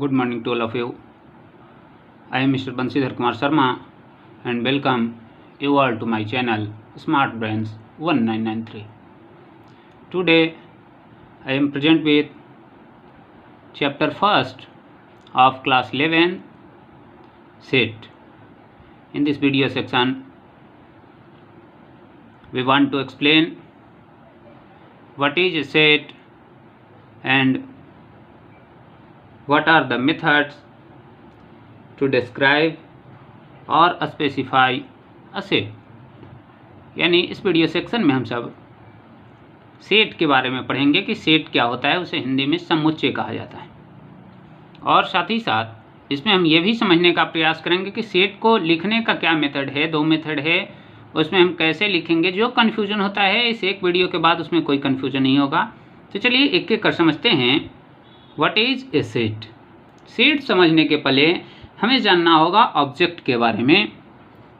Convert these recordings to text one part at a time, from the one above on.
Good morning to all of you. I am Mr. Bansidhar Kumar Sharma and welcome you all to my channel Smart Brains 1993. Today I am present with chapter 1st of class 11 set. In this video section we want to explain what is a set and what are the methods to describe और specify a set. यानी इस video section में हम सब set के बारे में पढ़ेंगे कि सेट क्या होता है, उसे हिंदी में समुच्चय कहा जाता है। और साथ ही साथ इसमें हम ये भी समझने का प्रयास करेंगे कि सेट को लिखने का क्या मेथड है, दो मेथड है, उसमें हम कैसे लिखेंगे। जो कन्फ्यूजन होता है इस एक वीडियो के बाद उसमें कोई कन्फ्यूजन नहीं होगा। तो चलिए एक एक कर समझते हैं। What is a set. Set समझने के पहले हमें जानना होगा ऑब्जेक्ट के बारे में।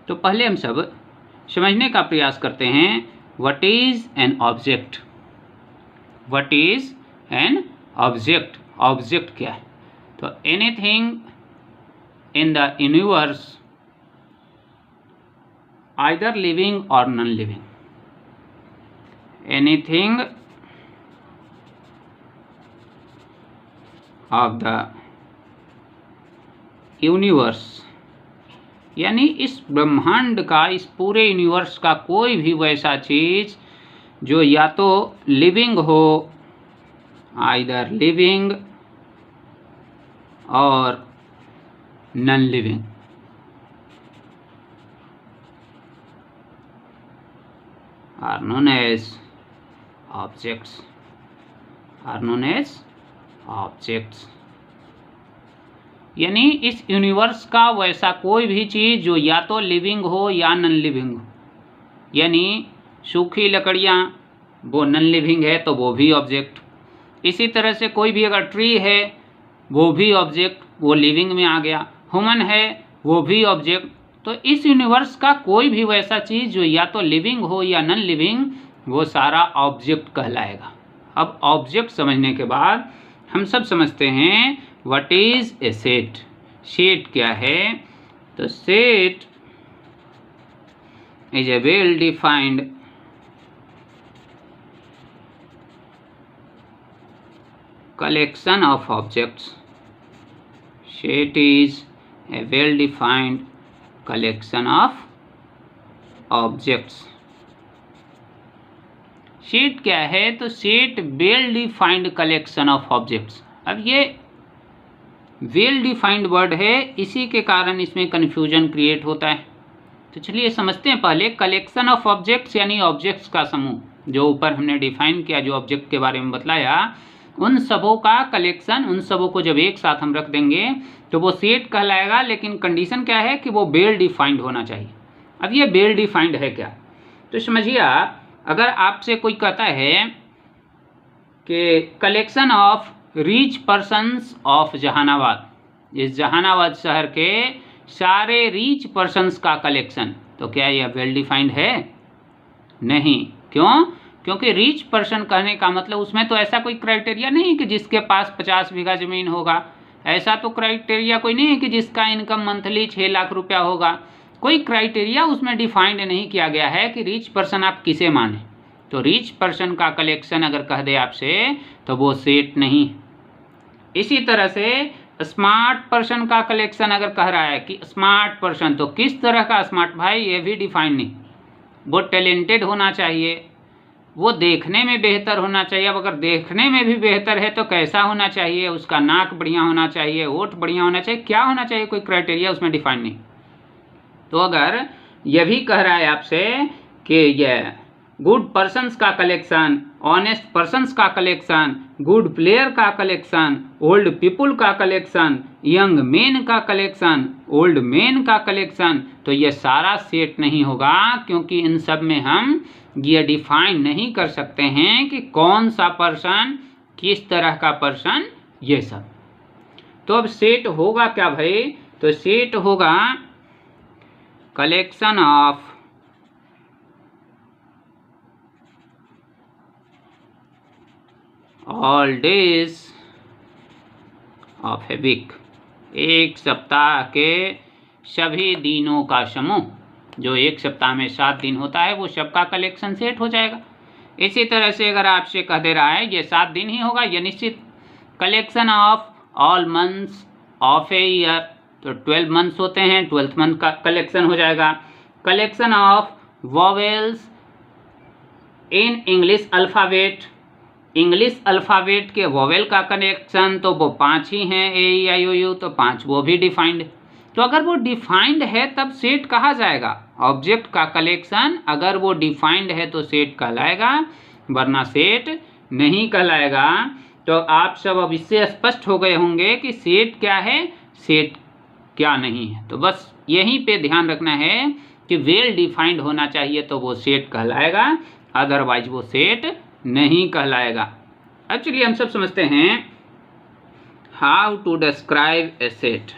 तो पहले हम सब समझने का प्रयास करते हैं what is an object. What is an object. Object क्या है? तो anything in the universe either living और non living. Anything of the universe, यानी इस ब्रह्मांड का, इस पूरे यूनिवर्स का कोई भी वैसा चीज जो या तो लिविंग हो, आइदर लिविंग और non living, are known as objects. Are known as objects. यानी इस यूनिवर्स का वैसा कोई भी चीज जो या तो लिविंग हो या नॉन लिविंग हो। यानी सूखी लकड़ियाँ वो नॉन लिविंग है तो वो भी ऑब्जेक्ट। इसी तरह से कोई भी अगर ट्री है वो भी ऑब्जेक्ट, वो लिविंग में आ गया। ह्यूमन है वो भी ऑब्जेक्ट। तो इस यूनिवर्स का कोई भी वैसा चीज जो या तो लिविंग हो या नॉन लिविंग, वो सारा ऑब्जेक्ट कहलाएगा। अब ऑब्जेक्ट समझने के बाद हम सब समझते हैं what is a set. Set क्या है? तो set is a well defined collection of objects. Set is a well defined collection of objects. Set क्या है? तो set well defined collection of objects. अब ये वेल डिफाइंड वर्ड है, इसी के कारण इसमें कन्फ्यूजन क्रिएट होता है। तो चलिए समझते हैं पहले। कलेक्शन ऑफ ऑब्जेक्ट्स यानी ऑब्जेक्ट्स का समूह, जो ऊपर हमने डिफाइन किया, जो ऑब्जेक्ट के बारे में बतलाया, उन सबों का कलेक्शन, उन सबों को जब एक साथ हम रख देंगे तो वो सेट कहलाएगा। लेकिन कंडीशन क्या है कि वो वेल डिफाइंड होना चाहिए। अब ये वेल डिफाइंड है क्या? तो समझिए आप, अगर आपसे कोई कहता है कि collection of rich persons of Jahanabad, इस जहानाबाद शहर के सारे रिच पर्सन्स का कलेक्शन, तो क्या यह वेल डिफाइंड है? नहीं। क्यों? क्योंकि रिच पर्सन कहने का मतलब उसमें तो ऐसा कोई क्राइटेरिया नहीं कि जिसके पास 50 बीघा जमीन होगा। ऐसा तो क्राइटेरिया कोई नहीं है कि जिसका इनकम मंथली 6 लाख रुपया होगा। कोई क्राइटेरिया उसमें डिफाइंड नहीं किया गया है कि रिच पर्सन आप किसे माने। तो रिच पर्सन का कलेक्शन अगर कह दे आपसे तो वो सेट नहीं। इसी तरह से स्मार्ट पर्सन का कलेक्शन अगर कह रहा है कि स्मार्ट पर्सन, तो किस तरह का स्मार्ट भाई, ये भी डिफाइंड नहीं। वो टैलेंटेड होना चाहिए, वो देखने में बेहतर होना चाहिए। अब अगर देखने में भी बेहतर है तो कैसा होना चाहिए? उसका नाक बढ़िया होना चाहिए, होठ बढ़िया होना चाहिए, क्या होना चाहिए? कोई क्राइटेरिया उसमें डिफाइन नहीं। तो अगर यह भी कह रहा है आपसे कि यह गुड पर्सन्स का कलेक्शन, ऑनेस्ट पर्सन्स का कलेक्शन, गुड प्लेयर का कलेक्शन, ओल्ड पीपुल का कलेक्शन, यंग मेन का कलेक्शन, ओल्ड मेन का कलेक्शन, तो ये सारा सेट नहीं होगा। क्योंकि इन सब में हम ये डिफाइन नहीं कर सकते हैं कि कौन सा पर्सन, किस तरह का पर्सन, ये सब। तो अब सेट होगा क्या भाई? तो सेट होगा collection of all days of a week, एक सप्ताह के सभी दिनों का समूह, जो एक सप्ताह में 7 दिन होता है वो सबका कलेक्शन सेट हो जाएगा। इसी तरह से अगर आपसे कह दे रहा है ये 7 दिन ही होगा, ये निश्चित collection of all months of a year, तो 12 मंथ्स होते हैं, 12th मंथ का कलेक्शन हो जाएगा। Collection of vowels in English alphabet, English alphabet के वॉवेल का कलेक्शन तो वो 5 ही हैं, ए ई आई ओ यू, तो 5 वो भी डिफाइंड। तो अगर वो डिफाइंड है तब सेट कहा जाएगा। ऑब्जेक्ट का कलेक्शन अगर वो डिफाइंड है तो सेट कहलाएगा, वरना सेट नहीं कहलाएगा। तो आप सब अब इससे स्पष्ट हो गए होंगे कि सेट क्या है, सेट क्या नहीं है। तो बस यहीं पे ध्यान रखना है कि वेल डिफाइंड होना चाहिए तो वो सेट कहलाएगा, अदरवाइज वो सेट नहीं कहलाएगा। अब चलिए हम सब समझते हैं how to describe a set.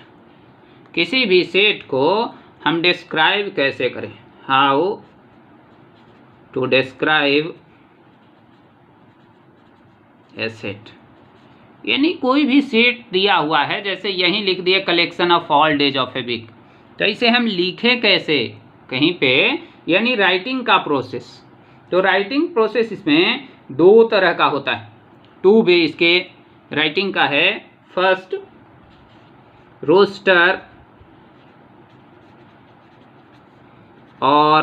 किसी भी सेट को हम डिस्क्राइब कैसे करें, how to describe a set. यानी कोई भी सेट दिया हुआ है, जैसे यहीं लिख दिए collection of all days of a week, तो इसे हम लिखें कैसे कहीं पे, यानी राइटिंग का प्रोसेस। तो राइटिंग प्रोसेस इसमें 2 तरह का होता है, 2 वे इसके राइटिंग का है। फर्स्ट रोस्टर और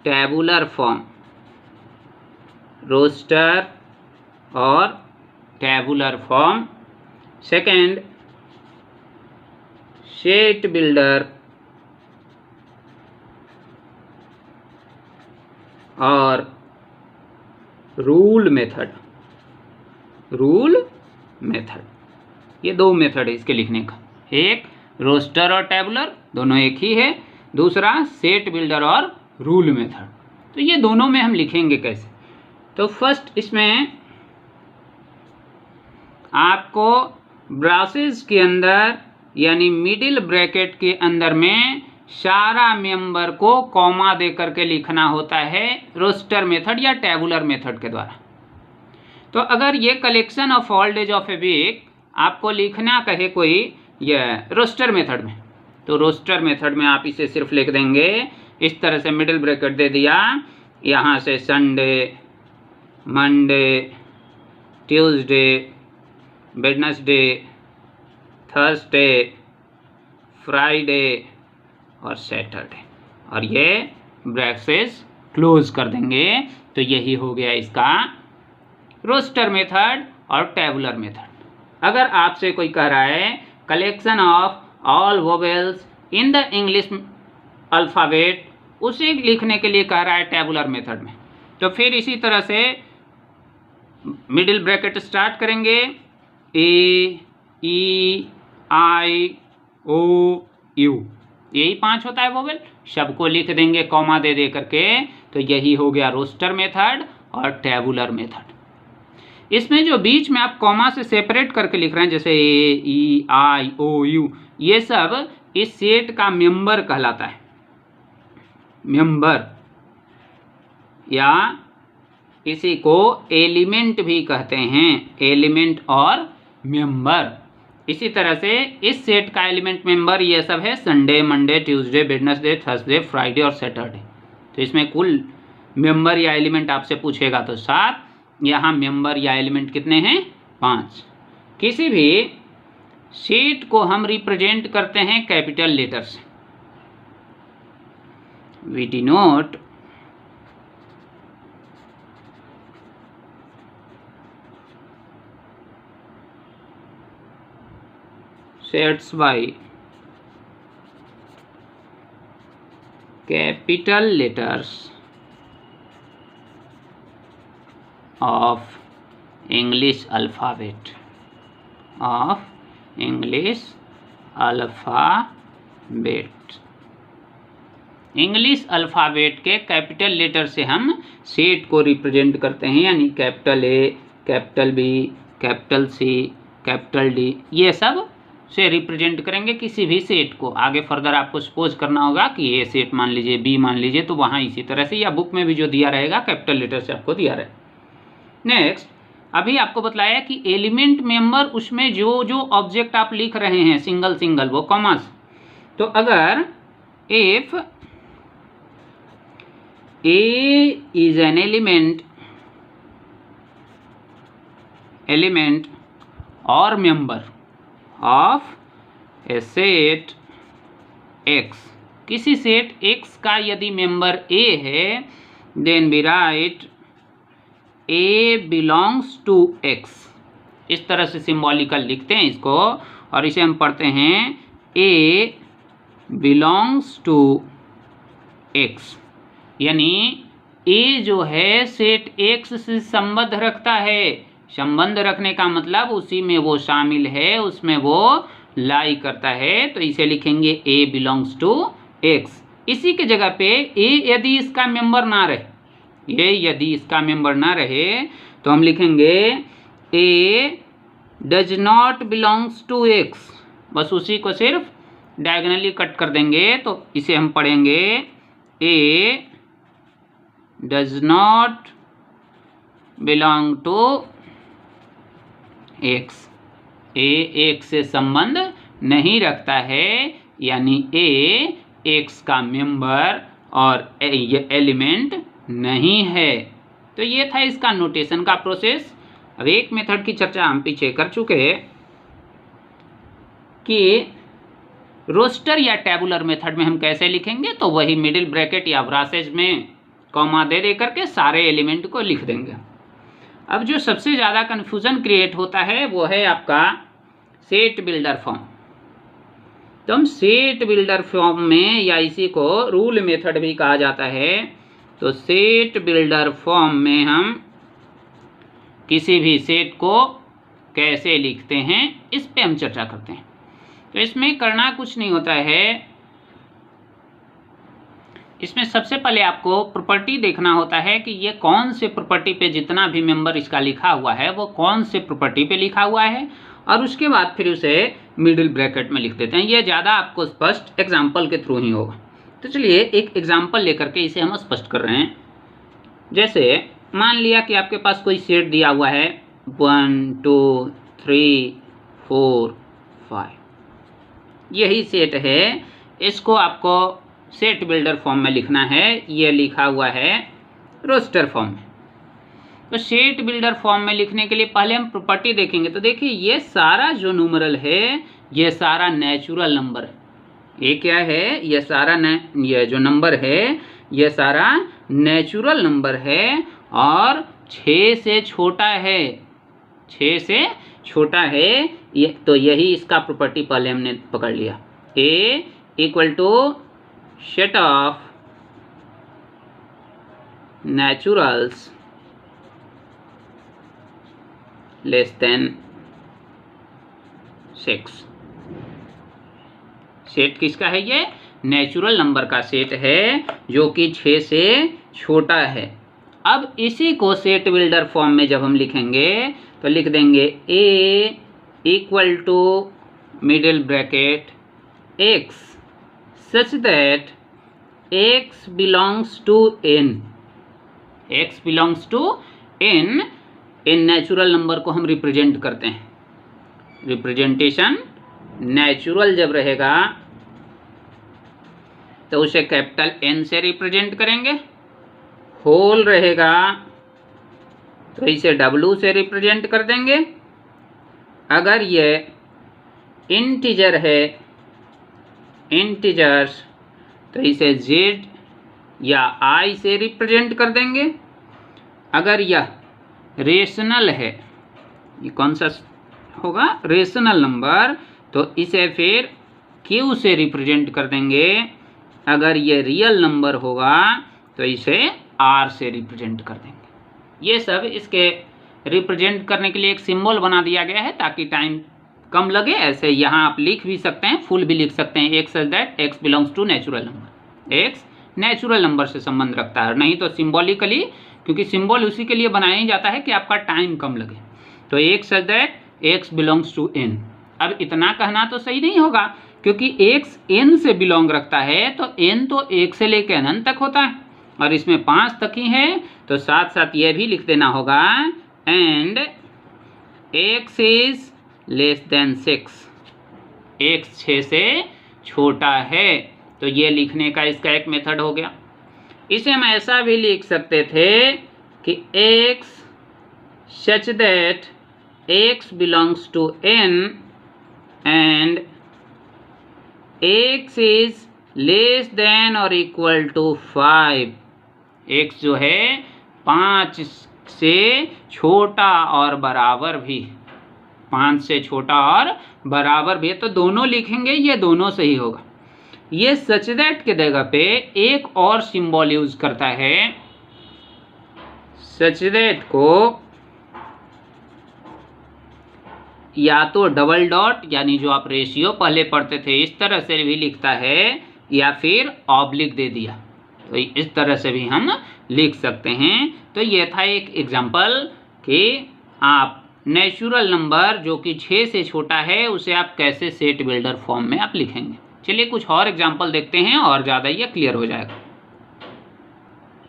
टैबुलर फॉर्म, रोस्टर और tabular form. Second set builder और रूल मेथड, रूल मेथड, ये 2 मेथड है इसके लिखने का। एक रोस्टर और टैबुलर दोनों एक ही है, दूसरा सेट बिल्डर और रूल मेथड। तो ये दोनों में हम लिखेंगे कैसे। तो फर्स्ट इसमें आपको ब्रासेस के अंदर यानी मिडिल ब्रैकेट के अंदर में सारा मेंबर को कॉमा दे करके लिखना होता है रोस्टर मेथड या टैबुलर मेथड के द्वारा। तो अगर ये collection of all days of a week आपको लिखना कहे कोई ये रोस्टर मेथड में, तो रोस्टर मेथड में आप इसे सिर्फ लिख देंगे इस तरह से, मिडिल ब्रैकेट दे दिया, यहाँ से Sunday, Monday, Tuesday, Wednesday, Thursday, Friday और सैटरडे, और ये ब्रैकेट्स क्लोज कर देंगे। तो यही हो गया इसका रोस्टर मेथड और टैबुलर मेथड। अगर आपसे कोई कह रहा है collection of all vowels in the English alphabet, उसे लिखने के लिए कह रहा है टैबुलर मेथड में, तो फिर इसी तरह से मिडिल ब्रैकेट स्टार्ट करेंगे, ए ई आई ओ यू, यही 5 होता है वोवेल, सबको लिख देंगे कॉमा दे दे करके। तो यही हो गया रोस्टर मेथड और टैबुलर मेथड। इसमें जो बीच में आप कॉमा से सेपरेट करके लिख रहे हैं, जैसे ए ई आई ओ यू, ये सब इस सेट का मेंबर कहलाता है, मेंबर, या इसी को एलिमेंट भी कहते हैं, एलिमेंट और मेंबर। इसी तरह से इस सेट का एलिमेंट मेंबर ये सब है Sunday, Monday, Tuesday, Wednesday, Thursday, Friday और सैटरडे। तो इसमें कुल मेंबर या एलिमेंट आपसे पूछेगा तो 7, यहाँ मेंबर या एलिमेंट कितने हैं, 5। किसी भी सेट को हम रिप्रेजेंट करते हैं कैपिटल लेटर से। We denote sets by capital letters of English alphabet, of English alphabet. English alphabet के कैपिटल लेटर से हम सेट को रिप्रेजेंट करते हैं, यानी capital A, capital B, capital C, capital D, ये सब से रिप्रेजेंट करेंगे किसी भी सेट को। आगे फर्दर आपको सपोज करना होगा कि ए सेट मान लीजिए, बी मान लीजिए, तो वहाँ इसी तरह से, या बुक में भी जो दिया रहेगा कैपिटल लेटर से आपको दिया रहेगा। नेक्स्ट अभी आपको बताया कि एलिमेंट मेंबर उसमें जो जो ऑब्जेक्ट आप लिख रहे हैं सिंगल सिंगल वो कॉमास। तो अगर if A is an element or member of a set X, किसी सेट एक्स का यदि मेंबर ए है, then we write A belongs to X. इस तरह से सिंबॉलिकल लिखते हैं इसको, और इसे हम पढ़ते हैं ए बिलोंग्स टू एक्स, यानी ए जो है सेट एक्स से संबंध रखता है। संबंध रखने का मतलब उसी में वो शामिल है, उसमें वो लाई करता है, तो इसे लिखेंगे ए बिलोंग्स टू एक्स। इसी के जगह पे ए यदि इसका मेंबर ना रहे, ये यदि इसका मेंबर ना रहे तो हम लिखेंगे A does not belongs to X. बस उसी को सिर्फ डायगोनली कट कर देंगे, तो इसे हम पढ़ेंगे A does not belong to X. A X से संबंध नहीं रखता है, यानी ए एक्स का मेंबर और ये एलिमेंट नहीं है। तो ये था इसका नोटेशन का प्रोसेस। अब एक मेथड की चर्चा हम पीछे कर चुके हैं कि रोस्टर या टेबुलर मेथड में हम कैसे लिखेंगे, तो वही मिडिल ब्रैकेट या ब्रासेज में कॉमा दे करके सारे एलिमेंट को लिख देंगे। अब जो सबसे ज़्यादा कन्फ्यूज़न क्रिएट होता है वो है आपका सेट बिल्डर फॉर्म। तो हम सेट बिल्डर फॉर्म में, या इसी को रूल मेथड भी कहा जाता है, तो सेट बिल्डर फॉर्म में हम किसी भी सेट को कैसे लिखते हैं इस पे हम चर्चा करते हैं। तो इसमें करना कुछ नहीं होता है, इसमें सबसे पहले आपको प्रॉपर्टी देखना होता है कि ये कौन से प्रॉपर्टी पे जितना भी मेंबर इसका लिखा हुआ है वो कौन से प्रॉपर्टी पे लिखा हुआ है, और उसके बाद फिर उसे मिडिल ब्रैकेट में लिख देते हैं। ये ज़्यादा आपको स्पष्ट एग्जाम्पल के थ्रू ही होगा। तो चलिए एक एग्जाम्पल लेकर के इसे हम स्पष्ट कर रहे हैं। जैसे मान लिया कि आपके पास कोई सेट दिया हुआ है 1 2 3 4 5, यही सेट है। इसको आपको सेट बिल्डर फॉर्म में लिखना है, ये लिखा हुआ है रोस्टर फॉर्म में। तो सेट बिल्डर फॉर्म में लिखने के लिए पहले हम प्रॉपर्टी देखेंगे। तो देखिए ये सारा जो न्यूमरल है ये सारा नेचुरल नंबर है। ये क्या है, ये सारा ये जो नंबर है ये सारा नेचुरल नंबर है और 6 से छोटा है, 6 से छोटा है। ये तो यही इसका प्रॉपर्टी पहले हमने पकड़ लिया। A equal to set of naturals less than 6। Set किसका है, ये नेचुरल नंबर का सेट है जो कि 6 से छोटा है। अब इसी को सेट बिल्डर फॉर्म में जब हम लिखेंगे तो लिख देंगे A equal to middle bracket X such that X belongs to N. X belongs to N. इन नेचुरल नंबर को हम रिप्रेजेंट करते हैं। रिप्रेजेंटेशन नेचुरल जब रहेगा तो उसे कैपिटल एन से रिप्रेजेंट करेंगे। होल रहेगा तो इसे डब्ल्यू से रिप्रेजेंट कर देंगे। अगर ये इंटीजर है, इंटीजर्स, तो इसे जेड या आई से रिप्रेजेंट कर देंगे। अगर यह रेशनल है, ये कौन सा होगा, रेशनल नंबर, तो इसे फिर क्यू से रिप्रेजेंट कर देंगे। अगर ये रियल नंबर होगा तो इसे आर से रिप्रेजेंट कर देंगे। ये सब इसके रिप्रेजेंट करने के लिए एक सिंबल बना दिया गया है ताकि टाइम कम लगे। ऐसे यहाँ आप लिख भी सकते हैं, फुल भी लिख सकते हैं, X such that X belongs to natural number. X natural number से संबंध रखता है, नहीं तो सिंबॉलिकली, क्योंकि सिंबल उसी के लिए बनाया ही जाता है कि आपका टाइम कम लगे। तो X such that X belongs to N. अब इतना कहना तो सही नहीं होगा क्योंकि एक्स एन से बिलोंग रखता है, तो एन तो 1 से लेकर अनंत तक होता है और इसमें 5 तक ही है। तो साथ साथ ये भी लिख देना होगा and x is less than 6, x 6 से छोटा है। तो ये लिखने का इसका एक मेथड हो गया। इसे हम ऐसा भी लिख सकते थे कि x such that x belongs to n and x is less than or equal to 5, x जो है 5 से छोटा और बराबर भी, 5 से छोटा और बराबर भी है। तो दोनों लिखेंगे, ये दोनों सही होगा। ये सच दैट के जगह पे एक और सिंबल यूज करता है। सच दैट को या तो डबल डॉट यानी जो आप रेशियो पहले पढ़ते थे इस तरह से भी लिखता है, या फिर ऑब्लिक दे दिया, तो इस तरह से भी हम लिख सकते हैं। तो ये था एक एग्जांपल कि आप नेचुरल नंबर जो कि 6 से छोटा है उसे आप कैसे सेट बिल्डर फॉर्म में आप लिखेंगे। चलिए कुछ और एग्जांपल देखते हैं और ज़्यादा ये क्लियर हो जाएगा।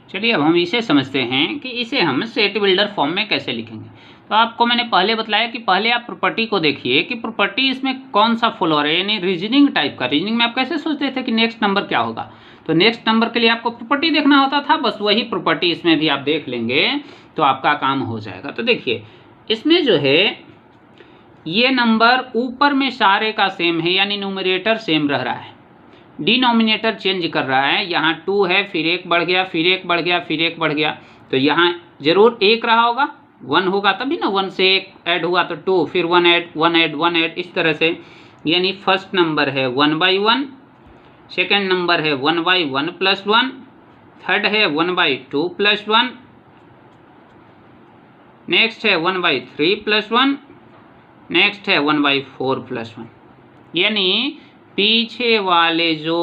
चलिए अब हम इसे समझते हैं कि इसे हम सेट बिल्डर फॉर्म में कैसे लिखेंगे। तो आपको मैंने पहले बताया कि पहले आप प्रॉपर्टी को देखिए कि प्रॉपर्टी इसमें कौन सा फ्लोर है, यानी रीजनिंग टाइप का। रीजनिंग में आप कैसे सोचते थे कि नेक्स्ट नंबर क्या होगा, तो नेक्स्ट नंबर के लिए आपको प्रॉपर्टी देखना होता था, बस वही प्रॉपर्टी इसमें भी आप देख लेंगे तो आपका काम हो जाएगा। तो देखिए इसमें जो है ये नंबर ऊपर में सारे का सेम है, यानी न्यूमरेटर सेम रह रहा है, डिनोमिनेटर चेंज कर रहा है। यहाँ 2 है, फिर 1 बढ़ गया, फिर 1 बढ़ गया, फिर 1 बढ़ गया, तो यहाँ जरूर 1 रहा होगा, 1 होगा तभी ना, 1 से 1 ऐड हुआ तो 2, फिर 1 ऐड 1 ऐड 1 ऐड, इस तरह से। यानी फर्स्ट नंबर है 1/1, सेकेंड नंबर है 1/1 + 1, थर्ड है 1/2 + 1, नेक्स्ट है 1/3 + 1, नेक्स्ट है 1/4 + 1। यानी पीछे वाले जो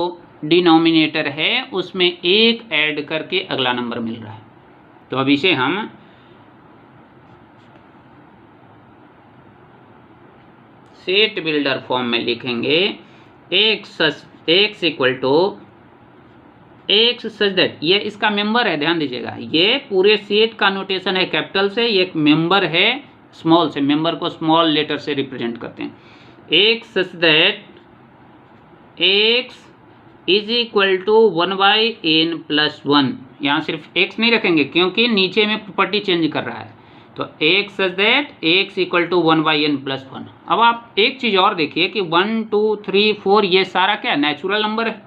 डिनोमिनेटर है उसमें 1 ऐड करके अगला नंबर मिल रहा है। तो अब इसे हम सेट बिल्डर फॉर्म में लिखेंगे। x equal to x such that, ये इसका मेंबर है, ध्यान दीजिएगा, ये पूरे सेट का नोटेशन है कैपिटल से, ये एक मेंबर है स्मॉल से, मेंबर को स्मॉल लेटर से रिप्रेजेंट करते हैं। x such that x is equal to 1/n + 1, यहाँ सिर्फ x नहीं रखेंगे क्योंकि नीचे में प्रॉपर्टी चेंज कर रहा है। तो x such that x equal to 1/n + 1। अब आप एक चीज़ और देखिए कि 1 2 3 4 ये सारा क्या नेचुरल नंबर है,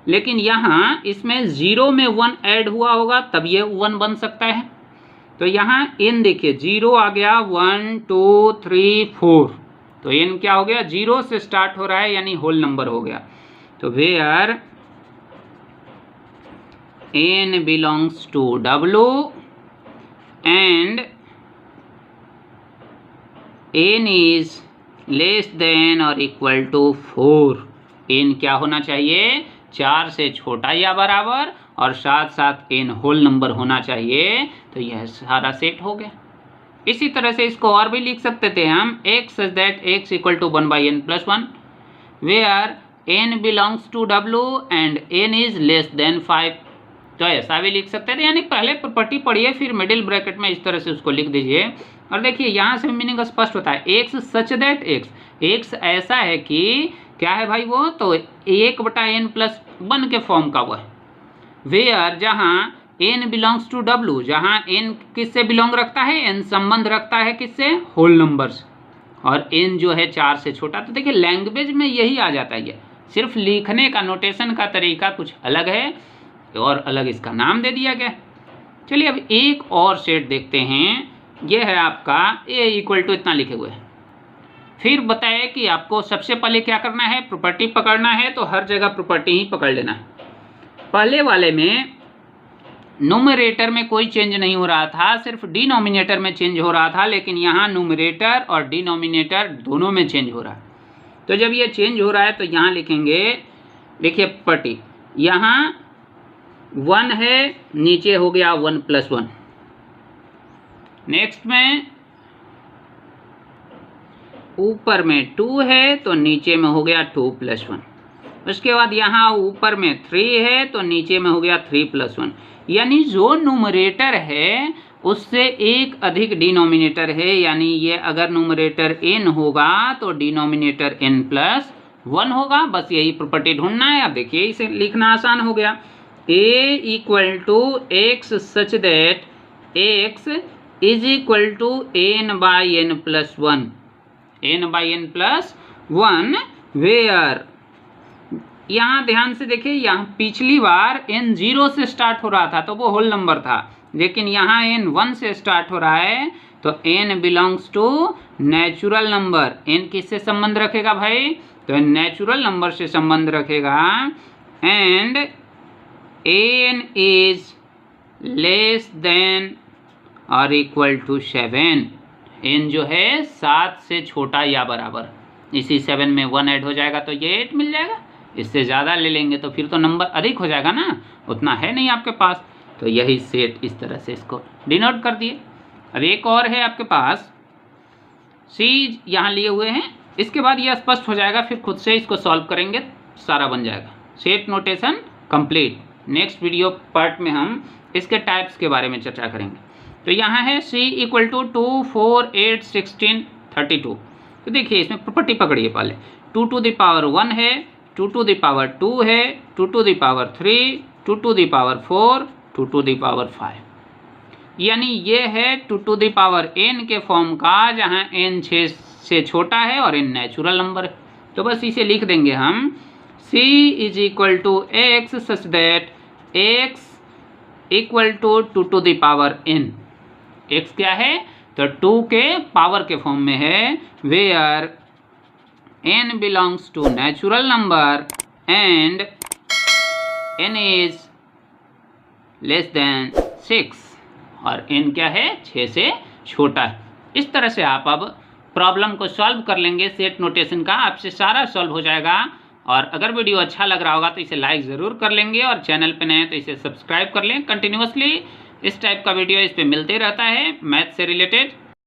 लेकिन यहाँ इसमें 0 में 1 ऐड हुआ होगा तब ये 1 बन सकता है। तो यहाँ n देखिए 0 आ गया, 1 2 3 4, तो n क्या हो गया, 0 से स्टार्ट हो रहा है यानी होल नंबर हो गया। तो where n belongs to W and n is less than or equal to 4, n क्या होना चाहिए, 4 से छोटा या बराबर, और साथ साथ n होल नंबर होना चाहिए। तो यह सारा सेट हो गया। इसी तरह से इसको और भी लिख सकते थे हम, x such that x equal to 1/n + 1 where n belongs to W and n is less than 5। तो ऐसा भी लिख सकते थे, यानी पहले प्रॉपर्टी पढ़िए फिर मिडिल ब्रैकेट में इस तरह से उसको लिख दीजिए। और देखिए यहाँ से मीनिंग स्पष्ट होता है, x सच दैट x ऐसा है कि क्या है भाई वो, तो 1/n + 1 के फॉर्म का वो है। वेयर जहाँ n बिलोंग्स टू W, जहाँ n किससे बिलोंग रखता है, n संबंध रखता है किससे, होल नंबर्स, और n जो है 4 से छोटा। तो देखिए लैंग्वेज में यही आ जाता है, सिर्फ लिखने का नोटेशन का तरीका कुछ अलग है और अलग इसका नाम दे दिया गया। चलिए अब एक और सेट देखते हैं, यह है आपका a इक्वल टू इतना लिखे हुए हैं। फिर बताए कि आपको सबसे पहले क्या करना है, प्रॉपर्टी पकड़ना है, तो हर जगह प्रॉपर्टी ही पकड़ लेना है। पहले वाले में न्यूमरेटर में कोई चेंज नहीं हो रहा था, सिर्फ डिनोमिनेटर में चेंज हो रहा था, लेकिन यहाँ न्यूमरेटर और डिनोमिनेटर दोनों में चेंज हो रहा है। तो जब ये चेंज हो रहा है तो यहाँ लिखेंगे, देखिए प्रॉपर्टी, यहाँ 1 है, नीचे हो गया 1 + 1, नेक्स्ट में ऊपर में 2 है तो नीचे में हो गया 2 + 1, उसके बाद यहाँ ऊपर में 3 है तो नीचे में हो गया 3 + 1। यानी जो न्यूमरेटर है उससे एक अधिक डिनोमिनेटर है, यानी ये अगर न्यूमरेटर n होगा तो डिनोमिनेटर n+1 होगा। बस यही प्रॉपर्टी ढूंढना है। अब देखिए इसे लिखना आसान हो गया, a equal to X such that x is equal to n/n+1, n/n+1 where, यहाँ ध्यान से देखिए, यहाँ पिछली बार n 0 से स्टार्ट हो रहा था तो वो होल नंबर था, लेकिन यहाँ n 1 से स्टार्ट हो रहा है तो n belongs to natural number. n किससे संबंध रखेगा भाई? तो नेचुरल नंबर से संबंध रखेगा। And n is less then और इक्वल टू 7, n जो है 7 से छोटा या बराबर। इसी 7 में 1 ऐड हो जाएगा तो ये 8 मिल जाएगा। इससे ज़्यादा ले लेंगे तो फिर तो नंबर अधिक हो जाएगा ना, उतना है नहीं आपके पास। तो यही सेट इस तरह से इसको डिनोट कर दिए। अब एक और है आपके पास, c यहाँ लिए हुए हैं, इसके बाद ये स्पष्ट हो जाएगा, फिर खुद से इसको सॉल्व करेंगे, सारा बन जाएगा। Set notation complete. Next video part में हम इसके टाइप्स के बारे में चर्चा करेंगे। तो यहाँ है c इक्वल टू 2, 4, 8, 16, 32। तो देखिए इसमें प्रॉपर्टी पकड़िए पहले, 2 टू द पावर 1 है, 2 टू द पावर 2 है, 2 to the power 3, 2 to the power 4, 2 to the power 5। यानी ये है 2 टू द पावर n के फॉर्म का, जहाँ n 6 से छोटा है और n नेचुरल नंबर है। तो बस इसे लिख देंगे हम, c is equal to X such that x equal to 2 to the power n। x क्या है? तो 2 के पावर के फॉर्म में है, where n belongs to natural number and n is less than 6, और n क्या है? 6 से छोटा है। इस तरह से आप अब प्रॉब्लम को सॉल्व कर लेंगे सेट नोटेशन का, आपसे सारा सॉल्व हो जाएगा। और अगर वीडियो अच्छा लग रहा होगा तो इसे लाइक ज़रूर कर लेंगे, और चैनल पे नए हैं तो इसे सब्सक्राइब कर लें। कंटिन्यूअसली इस टाइप का वीडियो इस पे मिलते रहता है मैथ से रिलेटेड।